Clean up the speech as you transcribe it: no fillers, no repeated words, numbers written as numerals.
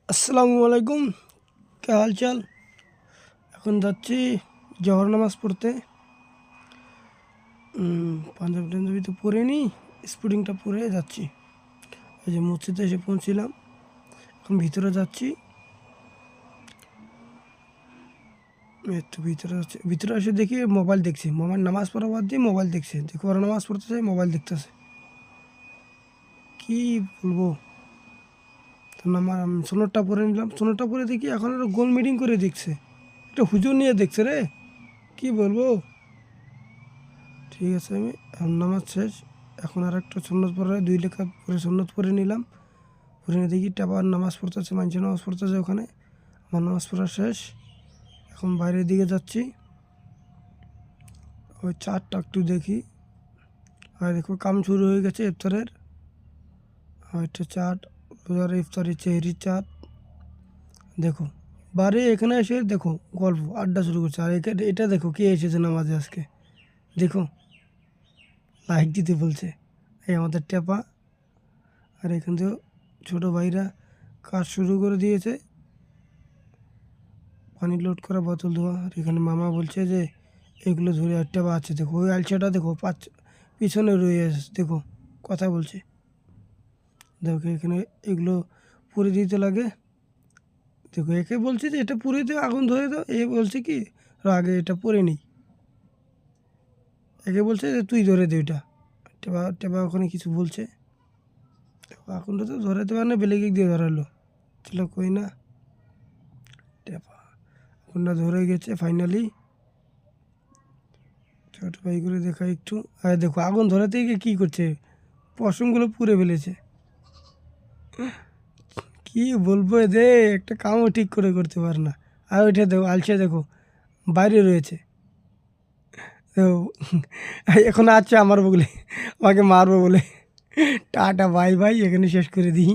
আসসালামু আলাইকুম, কে হাল চাল। এখন যাচ্ছি জহর নামাজ পড়তে। পাঞ্জাবি টাঞ্জাবি তো পরে নিই, স্পুডিংটা পরে যাচ্ছি। এই যে মসজিদে এসে পৌঁছিলাম, এখন ভিতরে যাচ্ছি। একটু ভিতরে যাচ্ছি, ভিতরে এসে দেখি মোবাইল দেখছি। মোবাইল নামাজ পড়া বাদ দিয়ে মোবাইল দেখছে। দেখো ওরা নামাজ পড়তে চাই, মোবাইল দেখতেছে। কি বলবো। তো নামাজ সোনারটা পরে নিলাম, সোনারটা পরে দেখি এখন ওরা গোল মিটিং করে দেখছে। একটা হুজুর নিয়ে দেখছে রে, কি বলবো। ঠিক আছে, আমি নামাজ শেষ। এখন আর একটা সুন্নত পড়ে 2 রেখা পরে সুন্নত পড়ে নিলাম। পড়ে নিয়ে দেখি আবার নামাজ পড়তেছে, মানুষের নামাজ পড়তেছে ওখানে। আমার নামাজ পড়া শেষ, এখন বাইরের দিকে যাচ্ছি। ওই চারটা একটু দেখি। আর দেখো কাম শুরু হয়ে গেছে ইফতারের। একটা চাট, রোজার ইফতারি চেহারির চাট। দেখো বাড়ি এখানে এসে দেখো গল্প আড্ডা শুরু করছে। আর এটা দেখো কে এসেছে নামাজে আজকে, দেখো লাইক দিতে বলছে। এই আমাদের টেপা। আর এখান থেকে ছোটো ভাইরা কাজ শুরু করে দিয়েছে, পানি লোড করা, বোতল ধোয়া। আর এখানে মামা বলছে যে এগুলো ধরে একটা আছে, দেখো ওই আলসাটা দেখো পিছনে রয়ে আছে, দেখো কথা বলছে। দেখো এখানে এগুলো পুড়ে দিতে লাগে। দেখো একে বলছে যে এটা পুড়ে দাও, আগুন ধরে দাও। এ বলছে কি আগে এটা পরে নিই। একে বলছে যে তুই ধরে দে এটা। টেপা টেপা ওখানে কিছু বলছে। আগুনটা তো ধরাতে পারে না, বেলেগে দিয়ে ধরালো। চলো কই না, টেপা আগুনটা ধরে গেছে ফাইনালি। ছোট ভাই করে দেখা একটু। আর দেখো আগুন ধরাতে গিয়ে কী করছে, পশমগুলো পুড়ে ফেলেছে। কি বলবো, এদের একটা কামও ঠিক করে করতে পারে না। আর ওইটা দেখো আলসে, দেখো বাইরে রয়েছে। তো এখন আছে আমার বগলে, আমাকে মারবো বলে। টাটা বাই বাই, এখানে শেষ করে দিই।